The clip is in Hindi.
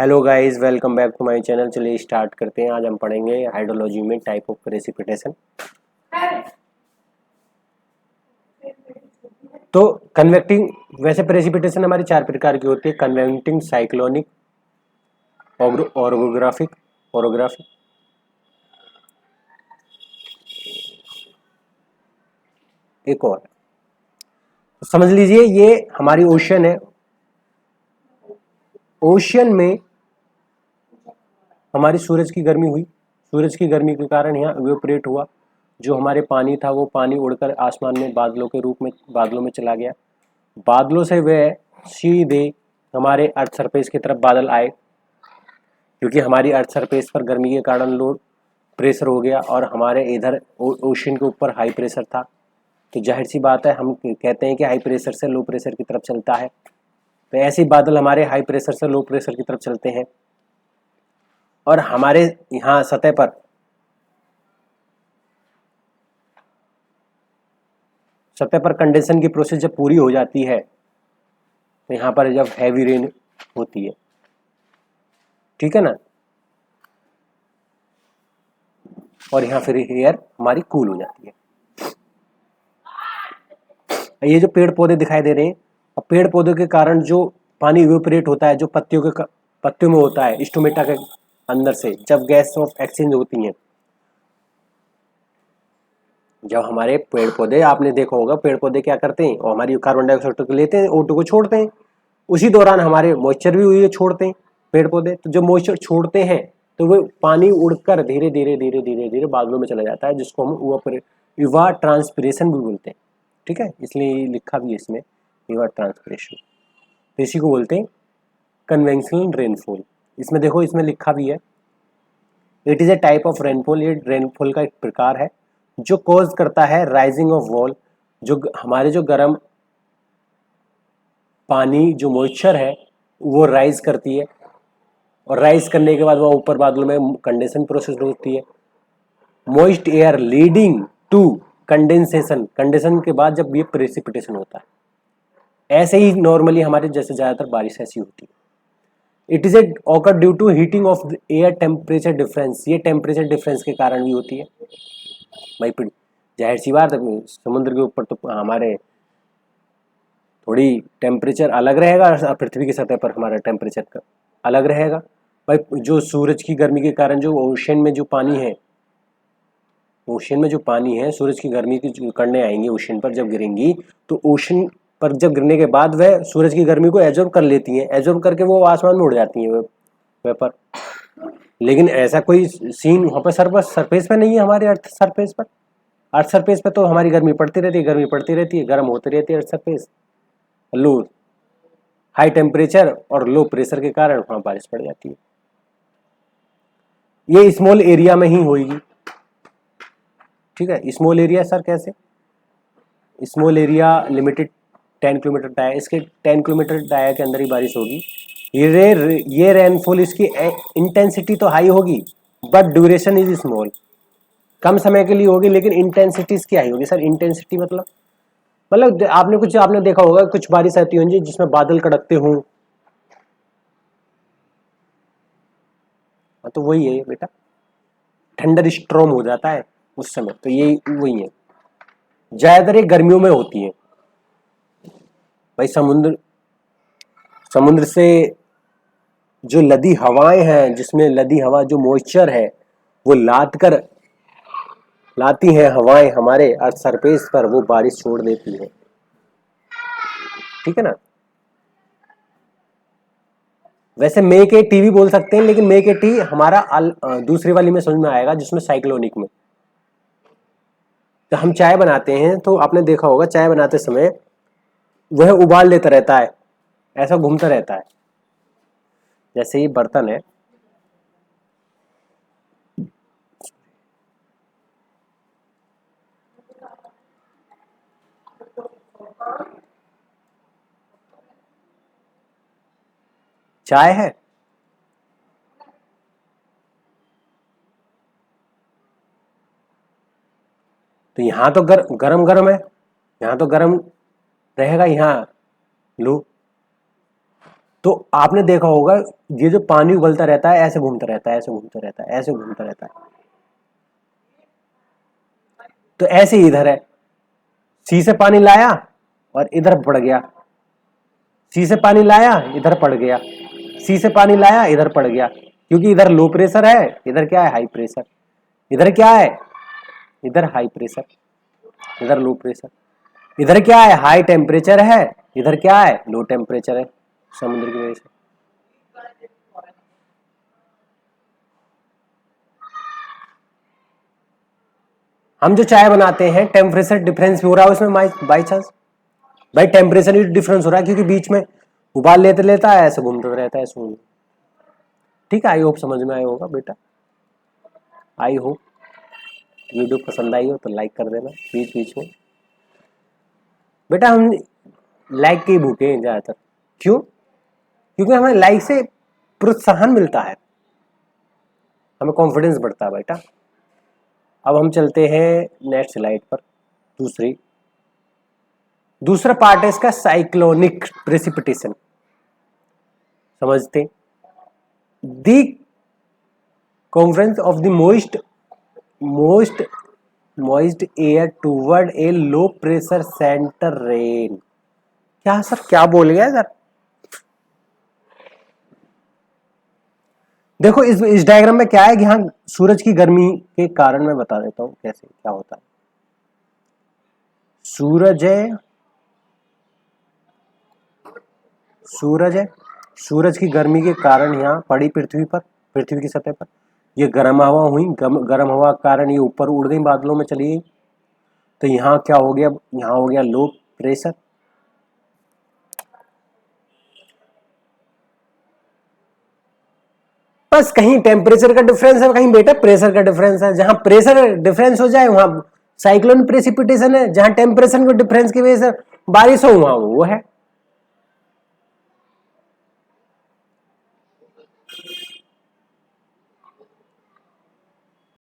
Hello guys, welcome back to my channel. चलिए स्टार्ट करते हैं। आज हम पढ़ेंगे हाइड्रोलॉजी में टाइप ऑफ प्रेसिपिटेशन। तो कन्वेक्टिंग, वैसे प्रेसिपिटेशन हमारी चार प्रकार की होती है: कन्वेक्टिंग, साइक्लोनिक, ऑर्गोग्राफिक, ओरोग्राफिक। एक और तो समझ लीजिए, ये हमारी ओशन है। ओशन में हमारी सूरज की गर्मी हुई, सूरज की गर्मी के कारण यहाँ इवेपोरेट हुआ। जो हमारे पानी था वो पानी उड़कर आसमान में बादलों के रूप में बादलों में चला गया। बादलों से वह सीधे हमारे अर्थ सरफेस की तरफ बादल आए, क्योंकि हमारी अर्थ सरफेस पर गर्मी के कारण लो प्रेशर हो गया और हमारे इधर ओशन के ऊपर हाई प्रेशर था। तो जाहिर सी बात है, हम कहते हैं कि हाई प्रेशर से लो प्रेशर की तरफ चलता है। तो ऐसे बादल हमारे हाई प्रेशर से लो प्रेशर की तरफ चलते हैं और हमारे यहाँ सतह पर कंडेंसन की प्रोसेस जब पूरी हो जाती है तो यहाँ पर जब हैवी रेन होती है, ठीक है ना, और यहाँ फिर एयर हमारी कूल हो जाती है। ये जो पेड़ पौधे दिखाई दे रहे हैं, अब पेड़ पौधों के कारण जो पानी इवेपोरेट होता है, जो पत्तियों में होता है, स्टोमेटा के अंदर से जब गैस ऑफ एक्सचेंज होती है, जब हमारे पेड़ पौधे, आपने देखा होगा पेड़ पौधे क्या करते हैं, और हमारी कार्बन डाइऑक्साइड को लेते हैं, O2 को छोड़ते हैं। उसी दौरान हमारे मॉइस्चर भी हुई छोड़ते हैं पेड़ पौधे। तो जब मॉइस्चर छोड़ते हैं तो वो पानी उड़कर धीरे धीरे धीरे धीरे धीरे बादलों में चला जाता है, जिसको हम इवा ट्रांसपिरेशन भी बोलते हैं। ठीक है, इसलिए लिखा भी है इसमें इवा ट्रांसपिरेशन। तो इसी को बोलते हैं कन्वेंशनल रेनफॉल। इसमें देखो, इसमें लिखा भी है, it is A type of rainfall. ये रेनफॉल का एक प्रकार है जो कॉज करता है राइजिंग ऑफ वॉल। जो हमारे जो गर्म पानी, जो मॉइस्चर है, वो राइज करती है और राइज करने के बाद वो ऊपर बादलों में कंडेंसन प्रोसेस होती है। Moist air leading to condensation, condensation के बाद जब ये प्रेसिपिटेशन होता है। ऐसे ही नॉर्मली हमारे जैसे ज्यादातर बारिश ऐसी होती है। It is a occur due to heating of air temperature difference. ये टेम्परेचर डिफरेंस के कारण भी होती है भाई। जाहिर सी बात है, समुद्र के ऊपर तो हमारे थोड़ी टेम्परेचर अलग रहेगा और पृथ्वी की सतह पर हमारा टेम्परेचर का अलग रहेगा भाई। जो सूरज की गर्मी के कारण जो ओशन में जो पानी है, ओशन में जो पानी है, सूरज की गर्मी की जो किरणें आएंगी ओशन पर जब गिरेंगी, तो ओशन पर जब गिरने के बाद वह सूरज की गर्मी को एब्जॉर्ब कर लेती हैं, एब्जॉर्ब करके वो आसमान में उड़ जाती हैं वेपर। लेकिन ऐसा कोई सीन वहाँ पर सरफेस पे नहीं है। हमारे अर्थ सरफेस पर, अर्थ सरफेस पे तो हमारी गर्मी पड़ती रहती है, गर्मी पड़ती रहती है, गर्म होती रहती है अर्थ सरफेस। लो हाई टेम्परेचर और लो प्रेशर के कारण वहाँ बारिश पड़ जाती है। ये स्मॉल एरिया में ही होगी। ठीक है, स्मॉल एरिया सर कैसे? Small area limited 10 kilometre dia, इसके 10 किलोमीटर डाया के अंदर ही बारिश होगी। ये रेनफॉल, इसकी इंटेंसिटी तो हाई होगी बट ड्यूरेशन इज स्मॉल। कम समय के लिए होगी लेकिन इंटेंसिटी इसकी हाई होगी। सर इंटेंसिटी मतलब आपने देखा होगा कुछ बारिश आती होंगी जिसमें बादल कड़कते हों। तो वही है बेटा, थंडर स्ट्रॉम हो जाता है उस समय। तो ये वही है, ज्यादातर ये गर्मियों में होती है भाई। समुद्र से जो लदी हवाएं हैं, जिसमें लदी हवा जो मॉइस्चर है वो लाती हैं हवाएं हमारे अर्थ सरफेस पर, वो बारिश छोड़ देती है। ठीक है ना। वैसे मे के टी भी बोल सकते हैं, लेकिन मे के टी हमारा दूसरी वाली में समझ में आएगा, जिसमें साइक्लोनिक में। तो हम चाय बनाते हैं तो आपने देखा होगा, चाय बनाते समय वह उबाल लेता रहता है, ऐसा घूमता रहता है। जैसे ये बर्तन है, चाय है, तो यहाँ तो गरम गरम है, यहाँ तो गरम रहेगा, यहाँ लो तो आपने देखा होगा ये जो पानी उबलता रहता है ऐसे घूमता रहता है, ऐसे घूमता रहता है, ऐसे घूमता रहता है। तो ऐसे ही इधर है, सी से पानी लाया और इधर पड़ गया, सी से पानी लाया इधर पड़ गया, सी से पानी लाया इधर पड़ गया, क्योंकि इधर लो प्रेशर है, इधर क्या है हाई प्रेशर, इधर क्या है, इधर हाई प्रेशर, इधर लो प्रेशर, इधर क्या है हाई टेम्परेचर है, इधर क्या है लो टेम्परेचर है समुद्र की वजह से। हम जो चाय बनाते हैं टेम्परेचर डिफरेंस भी हो रहा है उसमें बाई चांस, भाई टेम्परेचर ही डिफरेंस हो रहा है क्योंकि बीच में उबाल लेते लेता है, ऐसे घूमता रहता है, ऐसे। ठीक है, आई होप समझ में आया होगा बेटा, आई होप वीडियो पसंद आई हो तो लाइक कर देना बीच बीच में। बेटा हम लाइक के ही भूखे हैं ज्यादातर, क्यों? क्योंकि हमें लाइक से प्रोत्साहन मिलता है, हमें कॉन्फिडेंस बढ़ता है बेटा। अब हम चलते हैं नेक्स्ट स्लाइड पर, दूसरा पार्ट है इसका साइक्लोनिक प्रेसिपिटेशन। समझते, the conference of the moist air toward A low pressure centre rain. क्या सर, क्या बोल गया सर? देखो इस डायग्राम में क्या है कि हाँ सूरज की गर्मी के कारण मैं बता देता हूं कैसे क्या होता है। सूरज है, सूरज की गर्मी के कारण यहाँ पड़ी पृथ्वी की सतह पर ये गर्म हवा हुई, गर्म हवा के कारण ये ऊपर उड़ गई, बादलों में चली गई। तो यहाँ क्या हो गया, यहाँ हो गया लो प्रेशर। बस कहीं टेम्परेचर का डिफरेंस है, कहीं बेटा प्रेशर का डिफरेंस है। जहां प्रेशर डिफरेंस हो जाए वहां साइक्लोन प्रेसिपिटेशन है, जहां टेम्परेचर के डिफरेंस की वजह से बारिश हो वहां वो है